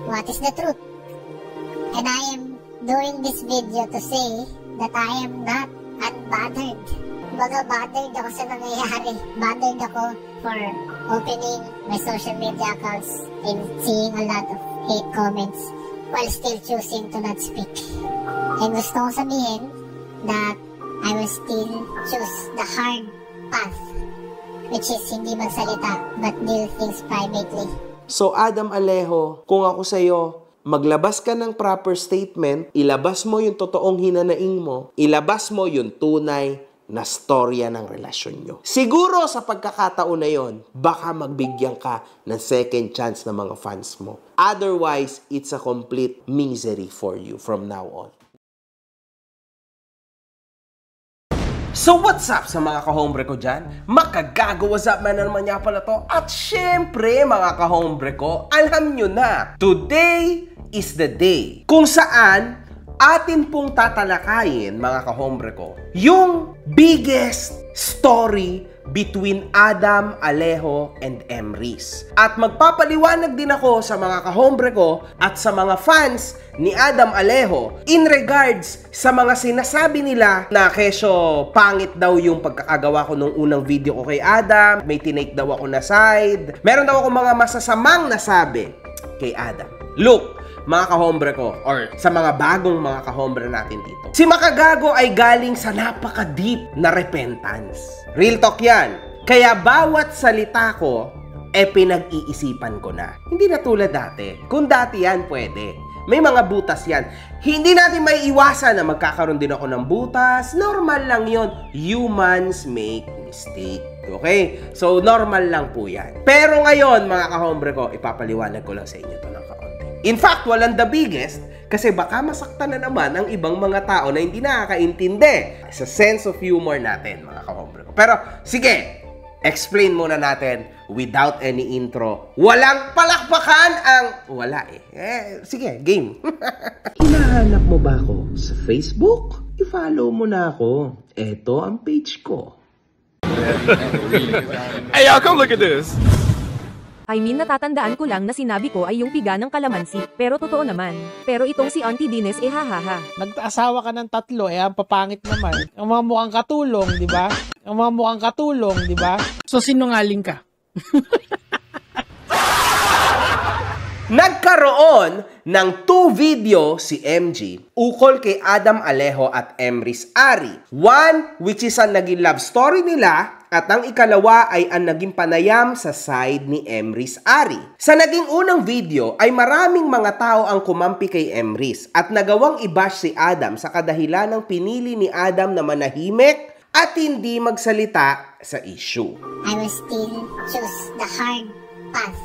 what is the truth. And I am doing this video to say that I am not unbothered. Baga bothered ako sa nangyayari. Bothered ako for opening my social media accounts and seeing a lot of hate comments while still choosing to not speak. And gusto kong sabihin that I will still choose the hard path, which is hindi magsalita but deal things privately. So Adam Alejo, kung ako sa'yo, maglabas ka ng proper statement, ilabas mo yung totoong hinanaing mo, ilabas mo yung tunay na storya ng relasyon nyo. Siguro sa pagkakataon na yon, baka magbigyan ka ng second chance ng mga fans mo. Otherwise, it's a complete misery for you from now on. So what's up sa mga kahombre ko dyan? Makagago, what's up man, naman niya pala to. At syempre mga kahombre ko, alam nyo na, today is the day kung saan atin pong tatalakayin mga kahombre ko yung biggest story between Adam Alejo and Emrys. At magpapaliwanag din ako sa mga kahombre ko at sa mga fans ni Adam Alejo in regards sa mga sinasabi nila na kesyo pangit daw yung pagkakagawa ko nung unang video ko kay Adam, may tinake daw ako na side, meron daw ako mga masasamang nasabi kay Adam. Look, mga kahombre ko, or sa mga bagong mga kahombre natin dito, si Makagago ay galing sa napaka-deep na repentance. Real talk yan. Kaya bawat salita ko, pinag-iisipan ko na. Hindi na tulad dati. Kung dati yan, pwede. May mga butas yan. Hindi natin may iwasan na magkakaroon din ako ng butas. Normal lang yon. Humans make mistake. Okay? So, normal lang po yan. Pero ngayon, mga kahombre ko, ipapaliwanag ko lang sa inyo to ng kaunti. In fact, walang the biggest kasi baka masaktan na naman ang ibang mga tao na hindi nakakaintindi sa sense of humor natin, mga kahombre ko. Pero, sige, explain muna natin without any intro. Walang palakpakan ang... Wala sige, game. Hinahanap mo ba ako sa Facebook? I-follow mo na ako. Ito ang page ko. Hey, y'all, come look at this. I mean, natatandaan ko lang na sinabi ko ay yung piga ng kalamansi. Pero totoo naman. Pero itong si Auntie Dines hahaha. Nag-asawa ka ng 3, ang papangit naman. Ang mga mukhang katulong, di ba? Ang mga mukhang katulong, di ba? So, sinungaling ka. Nagkaroon ng 2 video si MG ukol kay Adam Alejo at Emrys Ari. One, which is ang naging love story nila, at ang ikalawa ay ang naging panayam sa side ni Emrys Ari. Sa naging unang video ay maraming mga tao ang kumampi kay Emrys at nagawang i-bash si Adam sa kadahilan ng pinili ni Adam na manahimik at hindi magsalita sa issue. I will still choose the hard path,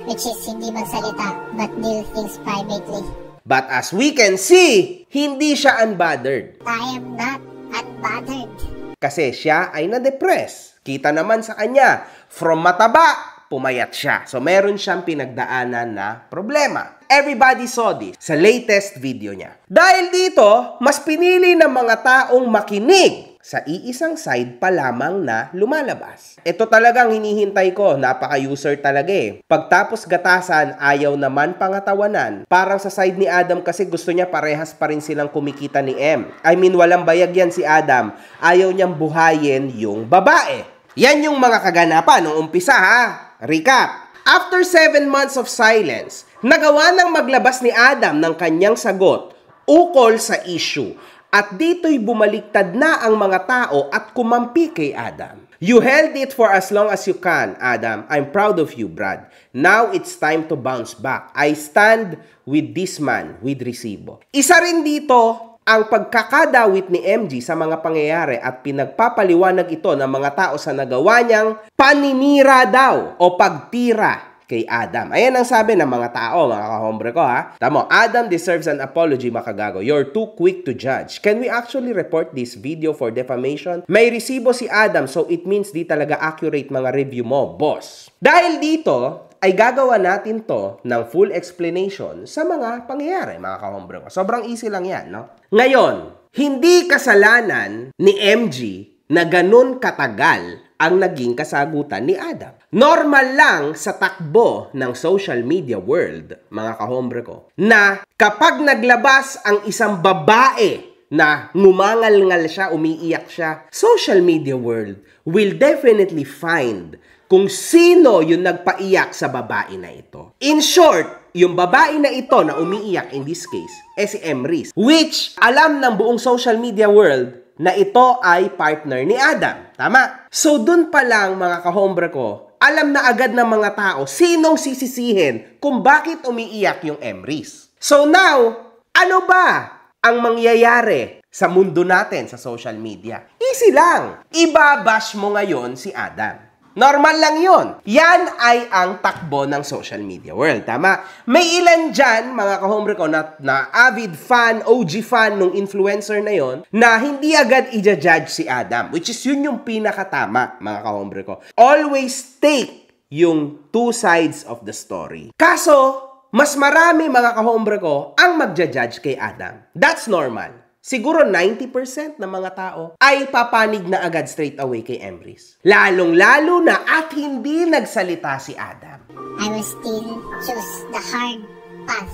which is hindi magsalita but deal things privately. But as we can see, hindi siya unbothered. I am not unbothered. Kasi siya ay na-depress. Kita naman sa kanya, from mataba, pumayat siya. So meron siyang pinagdaanan na problema. Everybody saw this sa latest video niya. Dahil dito, mas pinili ng mga taong makinig sa iisang side pa lamang na lumalabas. Ito talagang hinihintay ko, napaka-user talaga eh. Pagtapos gatasan, ayaw naman pangatawanan. Parang sa side ni Adam kasi gusto niya parehas pa rin silang kumikita ni M. I mean, walang bayag yan si Adam. Ayaw niyang buhayin yung babae. Yan yung mga kaganapan nung umpisa ha. Recap. After 7 months of silence, nagawa nang maglabas ni Adam ng kanyang sagot ukol sa issue. At dito'y bumaliktad na ang mga tao at kumampi kay Adam. You held it for as long as you can, Adam. I'm proud of you, Brad. Now it's time to bounce back. I stand with this man, with Resibo. Isa rin dito ang pagkakadawit ni MG sa mga pangyayari at pinagpapaliwanag ito ng mga tao sa nagawa niyang paninira daw o pagtira kay Adam. Ayan ang sabi ng mga tao, mga kahombre ko ha. Tamo, Adam deserves an apology, Makagago. You're too quick to judge. Can we actually report this video for defamation? May resibo si Adam, so it means di talaga accurate mga review mo, boss. Dahil dito, ay gagawa natin to ng full explanation sa mga pangyayari, mga kahombre ko. Sobrang easy lang yan, no? Ngayon, hindi kasalanan ni MG na ganun katagal ang naging kasagutan ni Adam. Normal lang sa takbo ng social media world, mga kahombre ko, na kapag naglabas ang isang babae na ngumangal-ngal siya, umiiyak siya, social media world will definitely find kung sino yung nagpaiyak sa babae na ito. In short, yung babae na ito na umiiyak in this case, si Emrys, which alam ng buong social media world na ito ay partner ni Adam. Tama? So dun pa lang mga kahombre ko, alam na agad ng mga tao sinong sisisihin kung bakit umiiyak yung Emrys. So now, ano ba ang mangyayari sa mundo natin sa social media? Easy lang. Ibabash mo ngayon si Adam. Normal lang yon. Yan ay ang takbo ng social media world. Tama? May ilan dyan, mga kahombre ko, na avid fan, OG fan nung influencer na yon, na hindi agad i-judge si Adam. Which is yun yung pinakatama, mga kahombre ko. Always take yung two sides of the story. Kaso, mas marami, mga kahombre ko, ang magja-judge kay Adam. That's normal. Siguro 90% ng mga tao ay papanig na agad straight away kay Emrys. Lalong-lalo na at hindi nagsalita si Adam. I will still choose the hard path,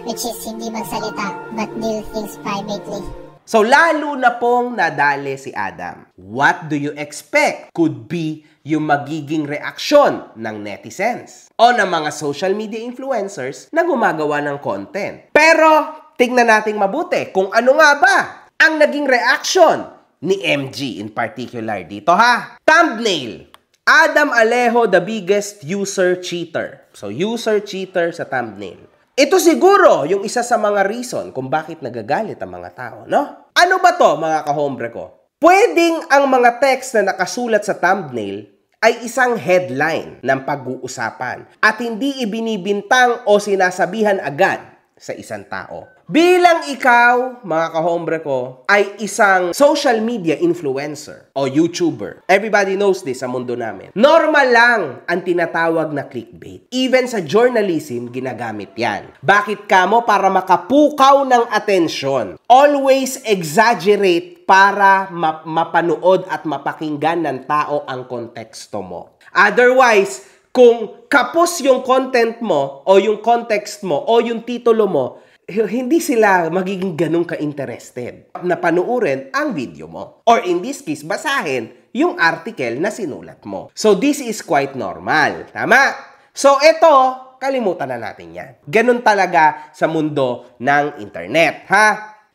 which is hindi magsalita but deal things privately. So lalo na pong nadali si Adam. What do you expect could be yung magiging reaksyon ng netizens o ng mga social media influencers na gumagawa ng content? Pero tingnan nating mabuti kung ano nga ba ang naging reaction ni MG in particular dito ha. Thumbnail, Adam Alejo, the biggest user cheater. So user cheater sa thumbnail. Ito siguro yung isa sa mga reason kung bakit nagagalit ang mga tao, no? Ano ba to mga kahombre ko? Pwedeng ang mga text na nakasulat sa thumbnail ay isang headline ng pag-uusapan at hindi ibinibintang o sinasabihan agad sa isang tao. Bilang ikaw, mga kahombre ko, ay isang social media influencer o YouTuber. Everybody knows this sa mundo namin. Normal lang ang tinatawag na clickbait. Even sa journalism, ginagamit yan. Bakit kamo? Para makapukaw ng atensyon. Always exaggerate para mapanood at mapakinggan ng tao ang konteksto mo. Otherwise, kung kapos yung content mo o yung context mo o yung titulo mo, hindi sila magiging ganun ka-interested na panuorin ang video mo. Or in this case, basahin yung article na sinulat mo. So this is quite normal. Tama? So ito, kalimutan na natin yan. Ganun talaga sa mundo ng internet. Ha?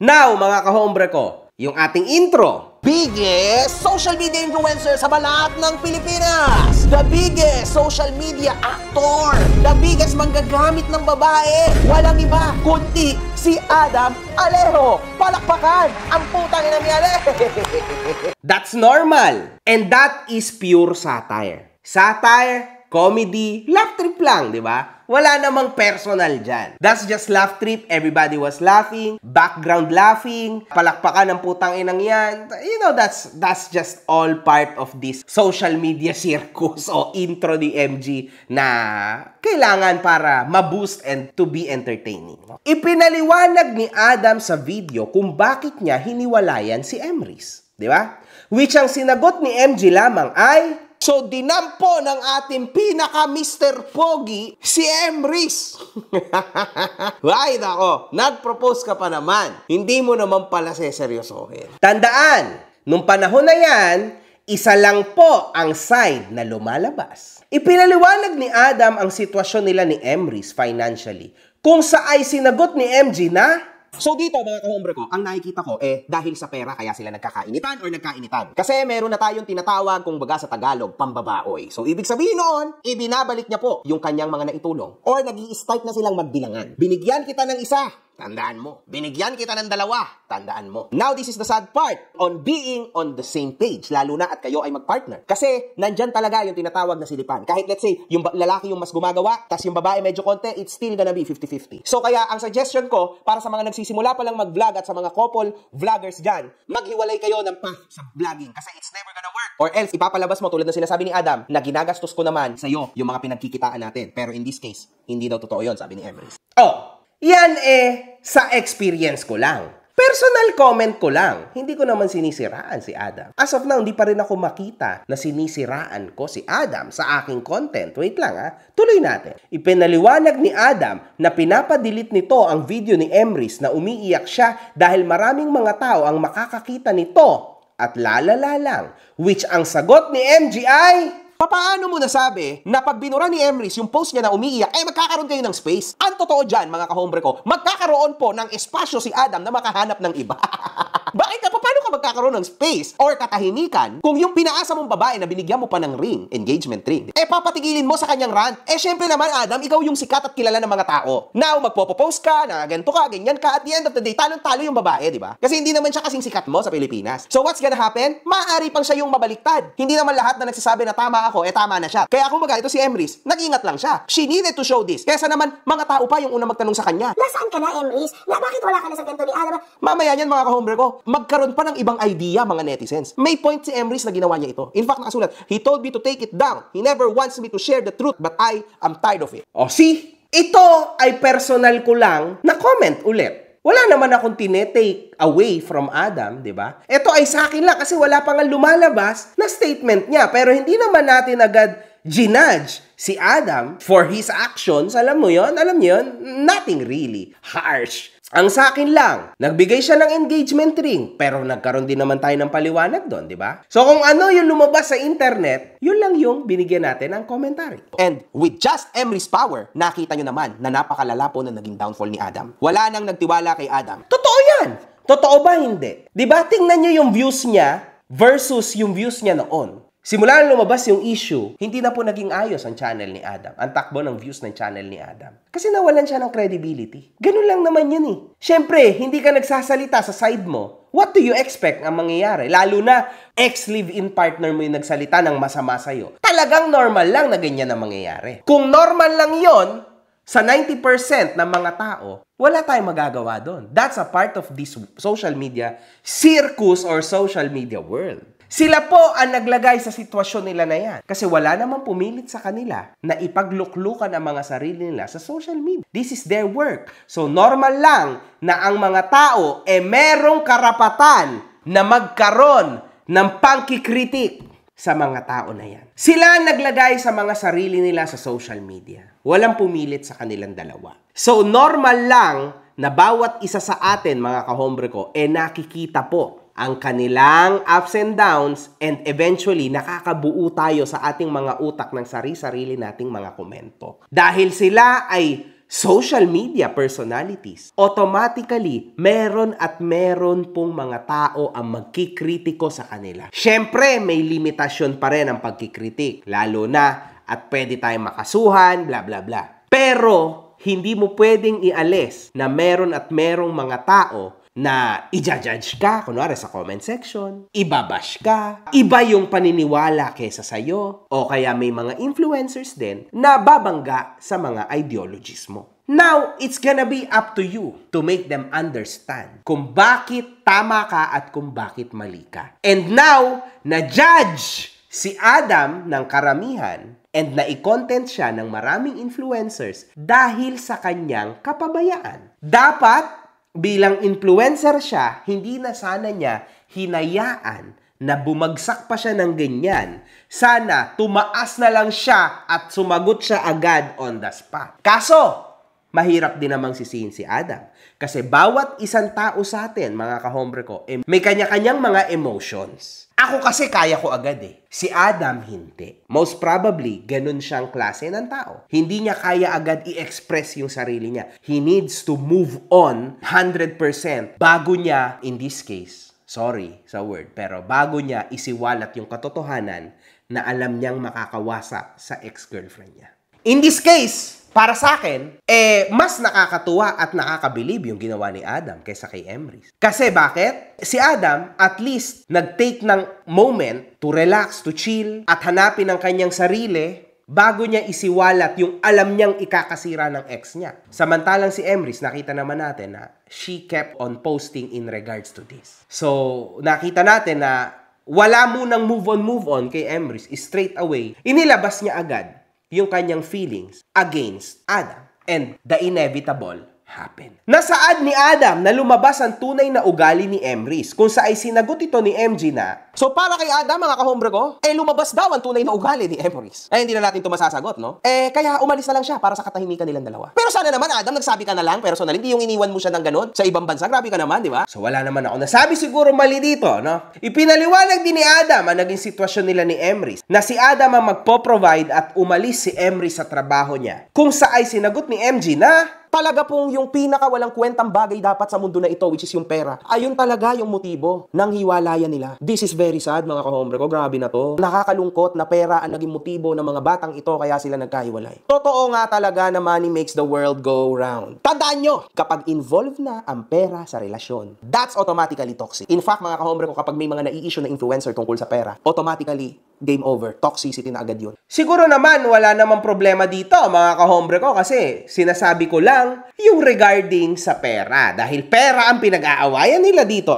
Now, mga kahombre ko, yung ating intro. Biggest social media influencer sa balat ng Pilipinas. The biggest social media actor. The biggest manggagamit ng babae. Walang iba kundi si Adam Alejo. Palakpakan ang putang ina ni Alejo. That's normal. And that is pure satire. Satire, comedy, laugh trip lang, di ba? Wala namang personal dyan. That's just laugh trip. Everybody was laughing. Background laughing. Palakpakan ng putang inang yan. You know, that's just all part of this social media circus o intro ni MG na kailangan para ma-boost and to be entertaining. Ipinaliwanag ni Adam sa video kung bakit niya hiniwalayan si Emrys. Di ba? Which ang sinagot ni MG lamang ay, so, dinampo ng ating pinaka-Mr. Pogi, si Emrys. Ay, nako, nag-propose ka pa naman. Hindi mo naman pala seseryosohin. Tandaan, nung panahon na yan, isa lang po ang side na lumalabas. Ipinaliwanag ni Adam ang sitwasyon nila ni Emrys financially, kung sa ay sinagot ni MG na, so dito mga kahombre ko, ang nakikita ko dahil sa pera kaya sila nagkakainitan or nagkainitan. Kasi meron na tayong tinatawag kung baga sa Tagalog, pambabaoy. So ibig sabihin noon, ibinabalik niya po yung kanyang mga naitulong. Or nag-i-start na silang magbilangan. Binigyan kita ng isa, tandaan mo. Binigyan kita ng dalawa, tandaan mo. Now this is the sad part on being on the same page. Lalo na at kayo ay magpartner. Kasi nandyan talaga yung tinatawag na silipan. Kahit let's say, yung lalaki yung mas gumagawa, tas yung babae medyo konti, it's still gonna be 50-50. So kaya ang suggestion ko, para sa mga nagsisimula pa lang mag-vlog at sa mga couple vloggers dyan, maghiwalay kayo ng path sa vlogging. Kasi it's never gonna work. Or else, ipapalabas mo tulad ng sinasabi ni Adam, na ginagastos ko naman sa'yo yung mga pinagkikitaan natin. Pero in this case, hindi daw totoo yun, sabi ni Emrys. Oh! Yan sa experience ko lang. Personal comment ko lang, hindi ko naman sinisiraan si Adam. As of now, hindi pa rin ako makita na sinisiraan ko si Adam sa aking content. Wait lang tuloy natin. Ipinaliwanag ni Adam na pinapadilit nito ang video ni Emrys na umiiyak siya dahil maraming mga tao ang makakakita nito at lalala lang. Which ang sagot ni MGI, paano mo nasabi na pag binura ni Emrys yung post niya na umiiyak, magkakaroon kayo ng space? Ang totoo dyan, mga kahombre ko, magkakaroon po ng espasyo si Adam na makahanap ng iba. Bakit ka? Paano ka magkakaroon ng space or katahimikan kung yung pinaasa mong babae na binigyan mo pa ng ring, engagement ring, papatigilin mo sa kanyang rant? Syempre naman, Adam, ikaw yung sikat at kilala ng mga tao. Now, magpo-post ka na ganito ka, ganyan ka, at the end of the day, talong-talo yung babae, di ba? Kasi hindi naman siya kasing sikat mo sa Pilipinas. So what's gonna happen? Maaari pang siya yung mabaliktad. Hindi naman lahat na nagsasabi na tama ako, tama na siya. Kaya kung ito si Emrys, nag-ingat lang siya. She needed to show this. Kesa naman, mga tao pa yung unang magtanong sa kanya. Nasaan ka na, Emrys? Bakit wala ka na sa ganito ni Adam? Mamaya niyan, mga kahombre ko, magkaroon pa ng ibang idea, mga netizens. May point si Emrys na ginawa niya ito. In fact, nakasulat, he told me to take it down. He never wants me to share the truth, but I am tired of it. See? Ito ay personal ko lang na comment ulit. Wala naman akong tinetake away from Adam, di ba? Ito ay sa akin lang kasi wala pa nga lumalabas na statement niya. Pero hindi naman natin agad ginudge si Adam for his actions. Alam mo yon? Alam niyo yon? Nothing really harsh. Ang sa akin lang, nagbigay siya ng engagement ring, pero nagkaroon din naman tayo ng paliwanag doon, di ba? So kung ano yung lumabas sa internet, yun lang yung binigyan natin ng commentary. And with just Emrys' power, nakita nyo naman na napakalala po na naging downfall ni Adam. Wala nang nagtiwala kay Adam. Totoo yan! Totoo ba hindi? Di ba? Tingnan nyo yung views niya versus yung views niya noon. Simula nang lumabas yung issue, hindi na po naging ayos ang channel ni Adam. Ang takbo ng views ng channel ni Adam. Kasi nawalan siya ng credibility. Ganun lang naman yun Siyempre, hindi ka nagsasalita sa side mo. What do you expect ang mangyayari? Lalo na, ex-live-in partner mo yung nagsalita ng masama sa'yo. Talagang normal lang na ganyan ang mangyayari. Kung normal lang yon sa 90% ng mga tao, wala tayong magagawa doon. That's a part of this social media circus or social media world. Sila po ang naglagay sa sitwasyon nila na yan. Kasi wala namang pumilit sa kanila na ipagluklukan ang mga sarili nila sa social media. This is their work. So normal lang na ang mga tao merong karapatan na magkaroon ng pangkikritik sa mga tao na yan. Sila ang naglagay sa mga sarili nila sa social media. Walang pumilit sa kanilang dalawa. So normal lang na bawat isa sa atin, mga kahombre ko, nakikita po ang kanilang ups and downs and eventually nakakabuo tayo sa ating mga utak ng sarili-sarili nating mga komento. Dahil sila ay social media personalities, automatically meron at meron pong mga tao ang magkikritiko sa kanila. Siyempre, may limitasyon pa rin ang pagkikritik, lalo na at pwede tayong makasuhan, bla bla bla. Pero hindi mo pwedeng ialis na meron at merong mga tao na i-judge ka, kunwari sa comment section, ibabash ka, iba yung paniniwala kesa sa'yo, o kaya may mga influencers din na babangga sa mga ideologies mo. Now, it's gonna be up to you to make them understand kung bakit tama ka at kung bakit mali ka. And now, na-judge si Adam ng karamihan and na-content siya ng maraming influencers dahil sa kanyang kapabayaan. Dapat, bilang influencer siya, hindi na sana niya hinayaan na bumagsak pa siya ng ganyan. Sana tumaas na lang siya at sumagot siya agad on the spot. Kaso, mahirap din namang sisihin si Adam. Kasi bawat isang tao sa atin, mga kahombre ko, may kanya-kanyang mga emotions. Ako kasi kaya ko agad Si Adam hindi. Most probably, ganun siyang klase ng tao. Hindi niya kaya agad i-express yung sarili niya. He needs to move on 100% bago niya, in this case, sorry sa word, pero bago niya isiwalat yung katotohanan na alam niyang makakawasak sa ex-girlfriend niya. In this case, para sa akin, mas nakakatuwa at nakakabilib yung ginawa ni Adam kaysa kay Emrys. Kasi bakit? Si Adam, at least, nag-take ng moment to relax, to chill, at hanapin ang kanyang sarili bago niya isiwalat yung alam niyang ikakasira ng ex niya. Samantalang si Emrys, nakita naman natin na she kept on posting in regards to this. So, nakita natin na wala munang move on kay Emrys, straight away, inilabas niya agad yung kanyang feelings against Adam. And the inevitable, happen. Nasaad ni Adam na lumabas ang tunay na ugali ni Emrys, kung sa ay sinagot ito ni MG na, so para kay Adam, mga kahombre ko, lumabas daw ang tunay na ugali ni Emrys. Hindi na natin ito masasagot, no? Kaya umalis na lang siya para sa katahimikan nilang dalawa. Pero sana naman, Adam, nagsabi ka na lang personal, hindi yung iniwan mo siya ng ganun sa ibang bansa. Grabe ka naman, di ba? So wala naman ako nasabi, siguro mali dito, no? Ipinaliwanag din ni Adam ang naging sitwasyon nila ni Emrys, na si Adam ang magpo-provide at umalis si Emrys sa trabaho niya. Kung sa ay sinagot ni MG na, talaga pong yung pinakawalang kwentang bagay dapat sa mundo na ito, which is yung pera. Ayun talaga yung motibo ng hiwalayan nila. This is very sad, mga kahombre ko. Grabe na to. Nakakalungkot na pera ang naging motibo ng mga batang ito, kaya sila nagkahiwalay. Totoo nga talaga na money makes the world go round. Tandaan nyo, kapag involved na ang pera sa relasyon, that's automatically toxic. In fact, mga kahombre ko, kapag may mga nai-issue na influencer tungkol sa pera, automatically, game over. Toxicity na agad yun. Siguro naman, wala namang problema dito, mga kahombre ko, kasi sinasabi ko lang yung regarding sa pera. Dahil pera ang pinag-aawayan nila dito.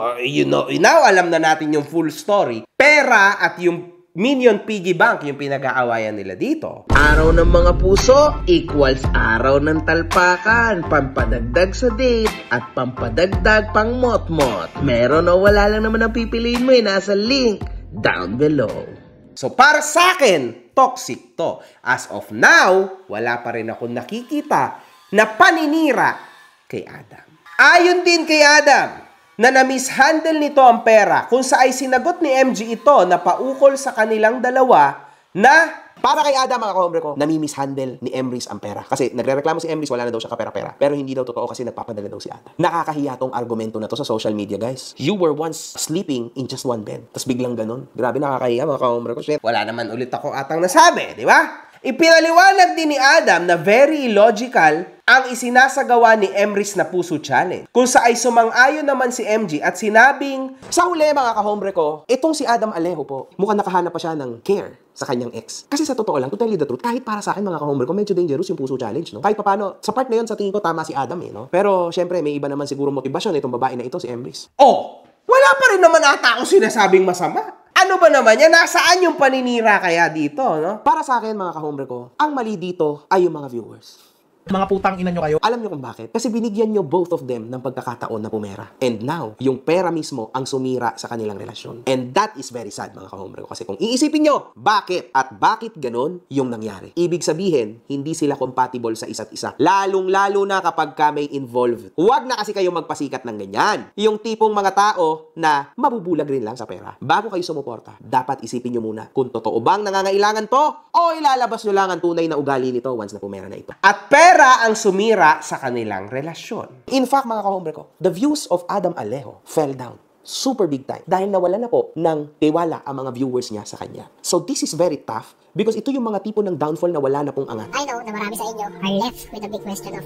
Now, alam na natin yung full story. Pera at yung Minion Piggy Bank yung pinag-aawayan nila dito. Araw ng mga puso equals araw ng talpakan, pampadagdag sa date, at pampadagdag pang mot-mot. Meron o wala lang naman ang pipiliin mo, nasa link down below. So para sa akin, toxic to. As of now, wala pa rin akong nakikita na paninira kay Adam. Ayon din kay Adam na na-mishandle nito ang pera, kung sa ay sinagot ni MG ito na paukol sa kanilang dalawa na para kay Adam, mga kahombre ko, nami-mishandle ni Emrys ang pera. Kasi nagrereklamo si Emrys, wala na daw siya kapera-pera. Pero hindi daw totoo kasi nagpapadala daw si Adam. Nakakahiya tong argumento na to sa social media, guys. You were once sleeping in just one bed. Tapos biglang ganun. Grabe, nakakahiya, mga kahombre ko. Shit. Wala naman ulit ako atang nasabi, di ba? Ipinaliwanag din ni Adam na very illogical ang isinasagawa ni Emrys na Puso Challenge. Kung sa ay sumang-ayon naman si MG at sinabing, sa huli, mga kahombre ko, itong si Adam Alejo po, mukhang nakahanap pa siya ng care sa kanyang ex. Kasi sa totoo lang, to tell you the truth, kahit para sa akin, mga kahombre ko, medyo dangerous yung Puso Challenge, no? Kahit paano, sa part na yun, sa tingin ko, tama si Adam, no? Pero, syempre, may iba naman siguro motivasyon itong babae na ito, si Emrys. Wala pa rin naman ata akong sinasabing masama. Ano ba naman yan? Nasaan yung paninira kaya dito, no? Para sa akin, mga kahombre ko, ang mali dito ay yung mga viewers. Mga putang ina nyo kayo. Alam nyo kung bakit? Kasi binigyan nyo both of them ng pagkakataon na pumera. And now, yung pera mismo ang sumira sa kanilang relasyon. And that is very sad, mga kahombre ko. Kasi kung iisipin nyo, bakit? At bakit ganun yung nangyari? Ibig sabihin, hindi sila compatible sa isa't isa. Lalong-lalo na kapag ka may involved. Huwag na kasi kayo magpasikat ng ganyan. Yung tipong mga tao na mabubulag rin lang sa pera. Bago kayo sumuporta, dapat isipin nyo muna kung totoo bang nangangailangan to o ilalabas nyo lang ang tunay na ugali nito once na pumera na ito. At pera ang sumira sa kanilang relasyon. In fact, mga kahombre ko, the views of Adam Alejo fell down. Super big time. Dahil nawala na po ng tiwala ang mga viewers niya sa kanya. So this is very tough because ito yung mga tipo ng downfall na wala na pong angat. I know na marami sa inyo are left with a big question of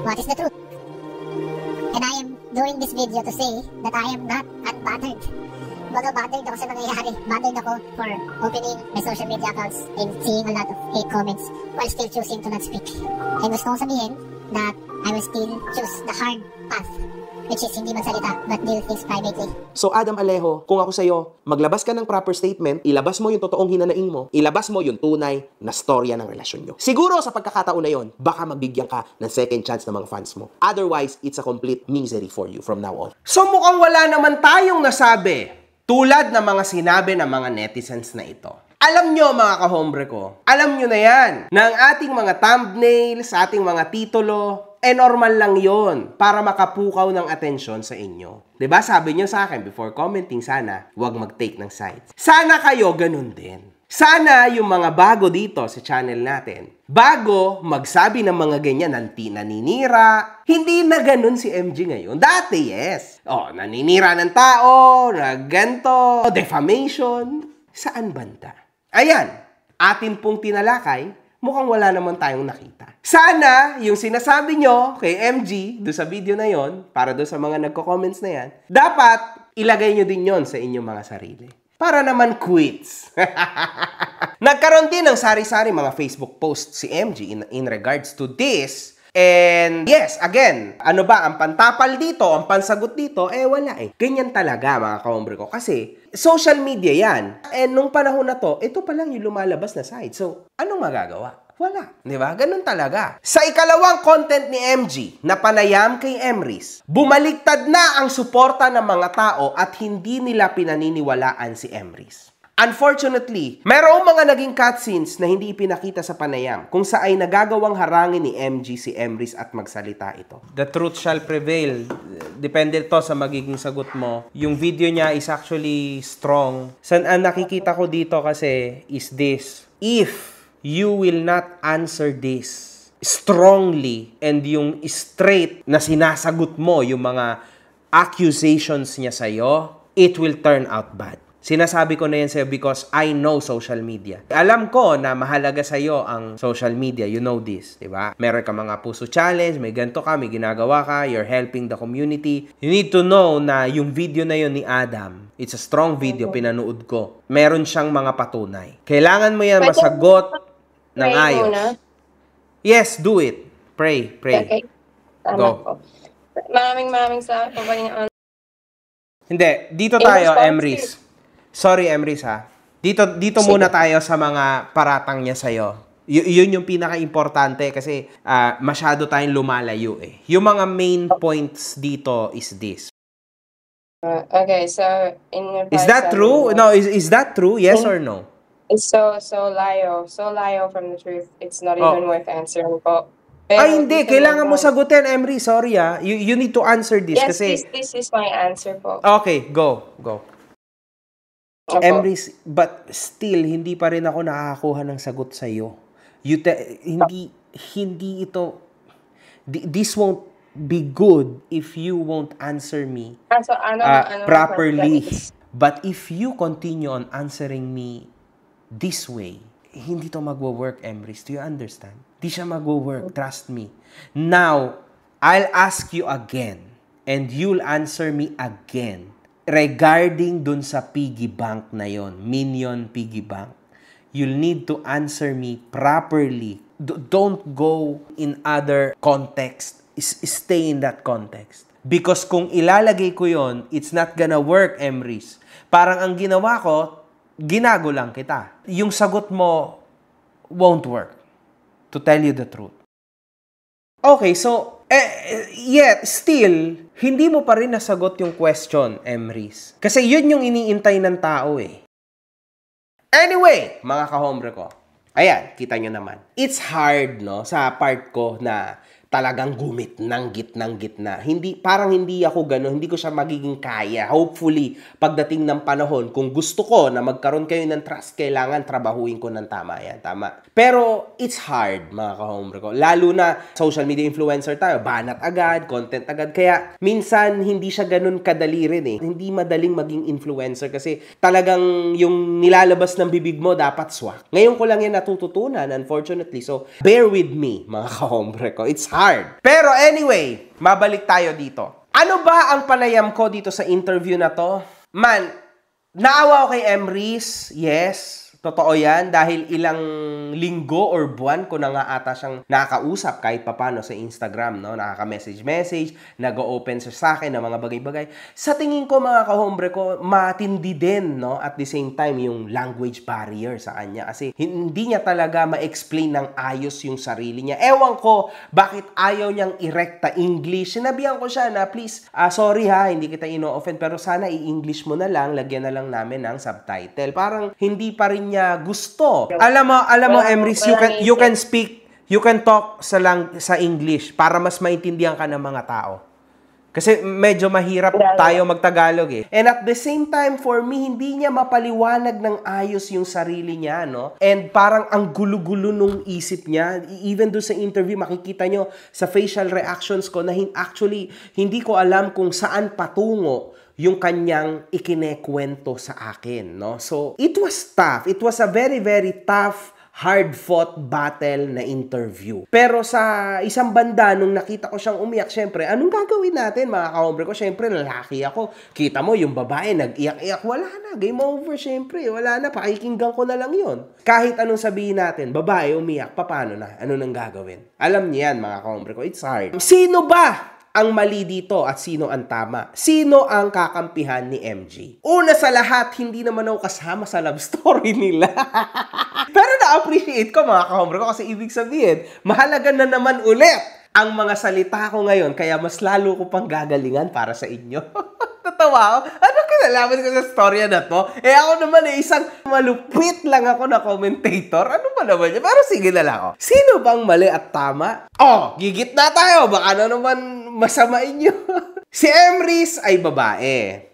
what is the truth? And I am doing this video to say that I am not unbothered. Baga bothered ako sa nangyayari. Bothered ako for opening my social media accounts and seeing a lot of hate comments while still choosing to not speak. And gusto kong sabihin that I will still choose the hard path, which is hindi magsalita but deal things privately. So Adam Alejo, kung ako sa'yo, maglabas ka ng proper statement, ilabas mo yung totoong hinanaing mo, ilabas mo yung tunay na storya ng relasyon nyo. Siguro sa pagkakataon na yon, baka magbigyan ka ng second chance ng mga fans mo. Otherwise, it's a complete misery for you from now on. So mukhang wala naman tayong nasabi tulad ng mga sinabi ng mga netizens na ito. Alam nyo, mga kahombre ko, alam nyo na yan, na ang ating mga thumbnails, ating mga titulo, normal lang yon para makapukaw ng atensyon sa inyo. Diba? Sabi nyo sa akin, before commenting, sana huwag mag-take ng sides. Sana kayo ganun din. Sana yung mga bago dito sa channel natin, bago magsabi ng mga ganyan, naninira, hindi na ganun si MG ngayon. Dati, yes. Naninira ng tao, ganto, defamation. Saan banda? Ayan, atin pong tinalakay, mukhang wala naman tayong nakita. Sana yung sinasabi nyo kay MG doon sa video na yon, para doon sa mga nagko-comments na yan, dapat ilagay nyo din yon sa inyong mga sarili. Para naman quits. Nagkaroon din ng sari-sari mga Facebook posts si MG in regards to this. And yes, again, ano ba ang pantapal dito, ang pansagot dito? Wala eh. Ganyan talaga, mga kahombre ko. Kasi social media yan. And nung panahon na to, ito pa lang yung lumalabas na side. So, anong magagawa? Wala. Di ba? Ganun talaga. Sa ikalawang content ni MG na panayam kay Emrys, bumaliktad na ang suporta ng mga tao at hindi nila pinaniniwalaan si Emrys. Unfortunately, mayroong mga naging cutscenes na hindi ipinakita sa panayam kung saan ay nagagawang harangin ni MG si Emrys at magsalita ito. The truth shall prevail. Depende to sa magiging sagot mo. Yung video niya is actually strong. Ang nakikita ko dito kasi is this. If you will not answer this strongly and yung straight na sinasagot mo yung mga accusations niya sa'yo, it will turn out bad. Sinasabi ko na yan sa'yo because I know social media. Alam ko na mahalaga sa'yo ang social media. You know this, di ba? Meron ka mga puso challenge, may ganito ka, may ginagawa ka, you're helping the community. You need to know na yung video na yun ni Adam, it's a strong video, pinanood ko. Meron siyang mga patunay. Kailangan mo yan masagot ng ayos. Muna. Yes, do it. Pray. Okay. Go. Maraming salamat. Hindi, dito tayo, Emrys. Sorry, Emrys, ha. Dito muna tayo sa mga paratang niya sa'yo. Yun yung pinaka-importante kasi masyado tayong lumalayo eh. Yung mga main points dito is this. Okay, so in your Is that true? No, is that true? Yes or no? It's so layo from the truth. It's not even worth answering po. Ay, hindi. Kailangan mo sagutin, Emry. Sorry, ha. You need to answer this. Yes, kasi... this is my answer po. Okay, go. Emry, but still, hindi pa rin ako nakakakuha ng sagot sa'yo. Hindi ito... This won't be good if you won't answer me properly. But if you continue on answering me this way, hindi to magwo-work, Emrys. Do you understand? Di siya magwo-work. Trust me. Now, I'll ask you again and you'll answer me again regarding dun sa piggy bank na yon, Minion piggy bank. You'll need to answer me properly. Don't go in other context. Stay in that context. Because kung ilalagay ko yon, it's not gonna work, Emrys. Parang ang ginawa ko, ginago lang kita. Yung sagot mo won't work. To tell you the truth. Okay, so, yet, still, hindi mo pa rin nasagot yung question, Emrys. Kasi yun yung iniintay ng tao eh. Anyway, mga kahombre ko. Ayan, kita nyo naman. It's hard, no, sa part ko na talagang gumit ng gitna. Parang hindi ako gano'n, hindi ko siya magiging kaya. Hopefully, pagdating ng panahon, kung gusto ko na magkaroon kayo ng trust, kailangan trabahuin ko ng tama. Yan, tama. Pero, it's hard, mga kahombre ko. Lalo na, social media influencer tayo, banat agad, content agad. Kaya, minsan, hindi siya gano'n kadali rin eh. Hindi madaling maging influencer kasi talagang yung nilalabas ng bibig mo, dapat swak. Ngayon ko lang yan natututunan, unfortunately. So, bear with me, mga kahombre ko. It's hard. Pero anyway, mabalik tayo dito. Ano ba ang panayam ko dito sa interview na to? Man, naawa ko kay Emrys. Yes, totoo yan. Dahil ilang linggo or buwan ko na nga ata siyang nakakausap kahit papano sa Instagram, no? Nakaka-message, nag-o-open sa akin ng mga bagay-bagay. Sa tingin ko, mga kahombre ko, matindi din, no? At the same time, yung language barrier sa kanya. Kasi hindi niya talaga ma-explain ng ayos yung sarili niya. Ewan ko, bakit ayaw niyang irekta English. Sinabihan ko siya na, please, sorry ha, hindi kita ino-offend, pero sana i-English mo na lang, lagyan na lang namin ng subtitle. Parang hindi pa rin niya gusto. Alam mo, Emrys, you can talk sa English para mas maintindihan ka ng mga tao. Kasi medyo mahirap tayo magtagalog eh. And at the same time, for me, hindi niya mapaliwanag ng ayos yung sarili niya, no? And parang ang gulo-gulo nung isip niya. Even doon sa interview, makikita nyo sa facial reactions ko na actually, hindi ko alam kung saan patungo yung kanyang ikinekwento sa akin, no? So, it was tough. It was a very, very tough, hard-fought battle na interview. Pero sa isang banda, nung nakita ko siyang umiyak, syempre, anong gagawin natin, mga kahombre ko? Syempre, lalaki ako. Kita mo, yung babae, nag-iyak-iyak. Wala na. Game over, syempre. Wala na. Pakikinggan ko na lang yon. Kahit anong sabihin natin, babae, umiyak, paano na? Ano nang gagawin? Alam niyan, mga kahombre ko. It's hard. Sino ba ang mali dito at sino ang tama? Sino ang kakampihan ni MG? Una sa lahat, hindi naman ako kasama sa love story nila. Pero na-appreciate ko mga kahombre ko kasi ibig sabihin, mahalaga na naman ulit ang mga salita ko ngayon kaya mas lalo ko pang gagalingan para sa inyo. Natawa ako. Ano kinalaman ko sa storya na to? Ako naman isang malupit lang ako na commentator. Ano ba naman yun? Pero sige na lang ako. Sino bang mali at tama? Gigit na tayo. Baka na naman masamain nyo. Si Emrys ay babae.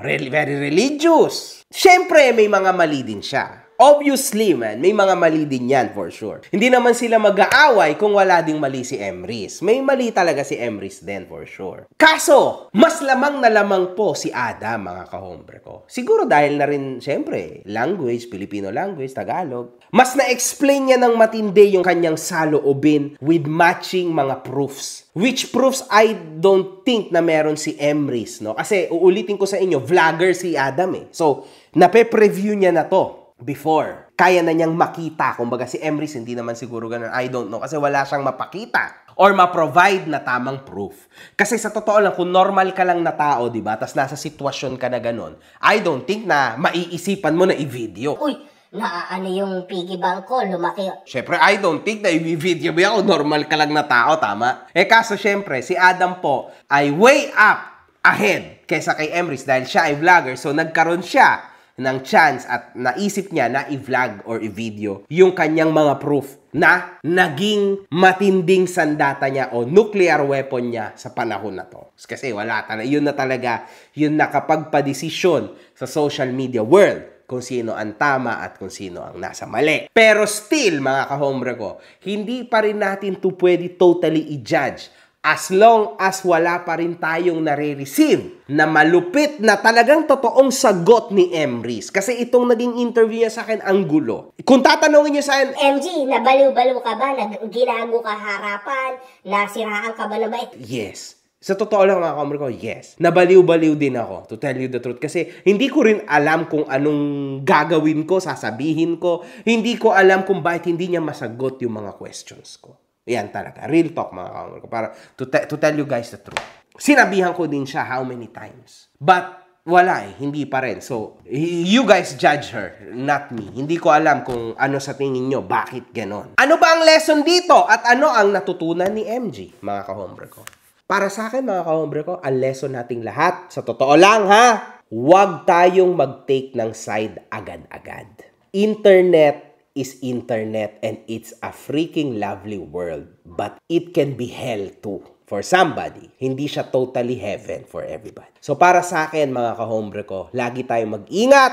Very religious. Siyempre, may mga mali din siya. Obviously, man, may mga mali din yan for sure. Hindi naman sila mag-aaway kung wala ding mali si Emrys. May mali talaga si Emrys din for sure. Kaso, mas lamang na lamang po si Adam, mga kahombre ko. Siguro dahil na rin, siyempre, language, Filipino language, Tagalog. Mas na-explain niya ng matindi yung kanyang saloobin with matching mga proofs. Which proofs I don't think na meron si Emrys, no? Kasi uulitin ko sa inyo, vlogger si Adam eh. So, nape-preview niya na to before. Kaya na niyang makita. Kumbaga si Emrys, hindi naman siguro ganun. I don't know. Kasi wala siyang mapakita or ma-provide na tamang proof. Kasi sa totoo lang, kung normal ka lang na tao, diba? Tas nasa sitwasyon ka na ganun, I don't think na maiisipan mo na i-video. Uy, ano yung piggy bank ko, lumaki. Siyempre, I don't think na i-video mo yan kung normal ka lang na tao, tama? Kaso siyempre, si Adam po ay way up ahead kaysa kay Emrys dahil siya ay vlogger. So, nagkaroon siya ng chance at naisip niya na i-vlog or i-video yung kanyang mga proof na naging matinding sandata niya o nuclear weapon niya sa panahon na to. Kasi wala talaga, yun na talaga, yun nakapagpadesisyon sa social media world kung sino ang tama at kung sino ang nasa mali. Pero still, mga kahombre ko, hindi pa rin natin to pwede totally i-judge as long as wala pa rin tayong nare-receive na malupit na talagang totoong sagot ni Emrys. Kasi itong naging interview niya sa akin, ang gulo. Kung tatanungin niyo sa akin, MG, nabaliw-baliw ka ba? Ginago ka harapan? Nasiraan ka ba na ba? Yes. Sa totoo lang mga kamre ko, yes. Nabaliw-baliw din ako, to tell you the truth. Kasi hindi ko rin alam kung anong gagawin ko, sasabihin ko. Hindi ko alam kung bakit hindi niya masagot yung mga questions ko. Yan talaga. Real talk mga kamre ko. Para to tell you guys the truth. Sinabihan ko din siya how many times. But wala hindi pa rin. So, you guys judge her, not me. Hindi ko alam kung ano sa tingin nyo, bakit ganon. Ano ba ang lesson dito? At ano ang natutunan ni MG, mga kahombre ko? Para sa akin, mga kahombre ko, ang lesson nating lahat, sa totoo lang ha, huwag tayong mag-take ng side agad-agad. Internet is internet and it's a freaking lovely world. But it can be hell too. For somebody, hindi siya totally heaven for everybody. So para sa akin, mga kahombre ko, lagi tayong mag-ingat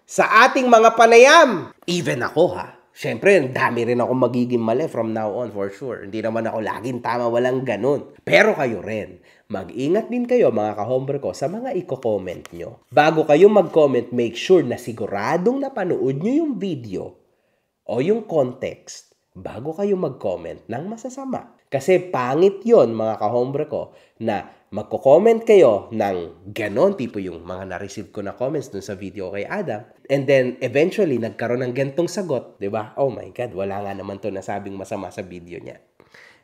sa ating mga panayam. Even ako ha. Siyempre, dami rin ako magiging mali from now on for sure. Hindi naman ako laging tama, walang ganun. Pero kayo rin. Mag-ingat din kayo mga kahombre ko sa mga i-comment nyo. Bago kayo mag-comment, make sure na siguradong napanood nyo yung video o yung context bago kayo mag-comment ng masasama. Kasi pangit yon mga kahombre ko na magko-comment kayo ng ganon, tipo yung mga na-receive ko na comments dun sa video kay Adam. And then eventually nagkaroon ng gantong sagot, 'di ba? Oh my God, wala nga naman to nasabing masama sa video niya.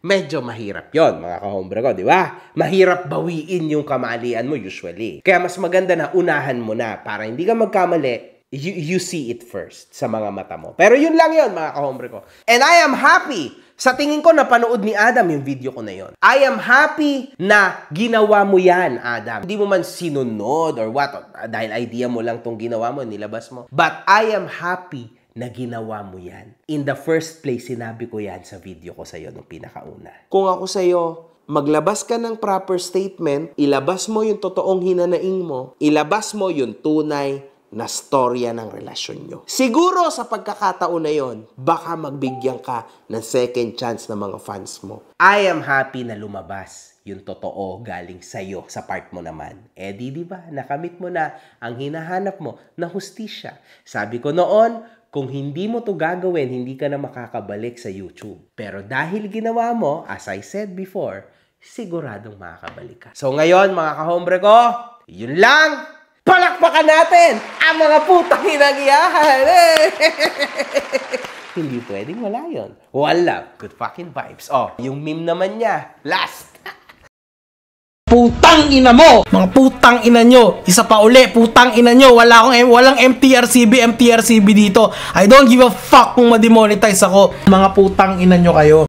Medyo mahirap yon mga kahombre ko, di ba? Mahirap bawiin yung kamalian mo usually. Kaya mas maganda na unahan mo na para hindi ka magkamali. You see it first sa mga mata mo. Pero yun lang yun, mga kahombre ko. And I am happy. Sa tingin ko, napanood ni Adam yung video ko na yun. I am happy na ginawa mo yan, Adam. Hindi mo man sinunod or what. Dahil idea mo lang tong ginawa mo, nilabas mo. But I am happy na ginawa mo yan. In the first place, sinabi ko yan sa video ko sa'yo nung pinakauna. Kung ako sa'yo, maglabas ka ng proper statement, ilabas mo yung totoong hinanaing mo, ilabas mo yung tunay na storya ng relasyon nyo. Siguro sa pagkakataon na yon, baka magbigyan ka ng second chance ng mga fans mo. I am happy na lumabas yung totoo galing sa'yo sa part mo naman. Di ba? Nakamit mo na ang hinahanap mo na hustisya. Sabi ko noon, kung hindi mo to gagawin, hindi ka na makakabalik sa YouTube. Pero dahil ginawa mo, as I said before, siguradong makakabalik ka. So ngayon, mga kahombre ko, yun lang! Palakpakan natin ang mga putang hinagyahan. Hindi pwedeng wala yun. Wala. Good fucking vibes. Oh, yung meme naman niya. Last. Putang ina mo! Mga putang ina nyo. Isa pa uli, putang ina nyo. Walang MTRCB dito. I don't give a fuck kung ma-demonetize ako. Mga putang ina nyo kayo.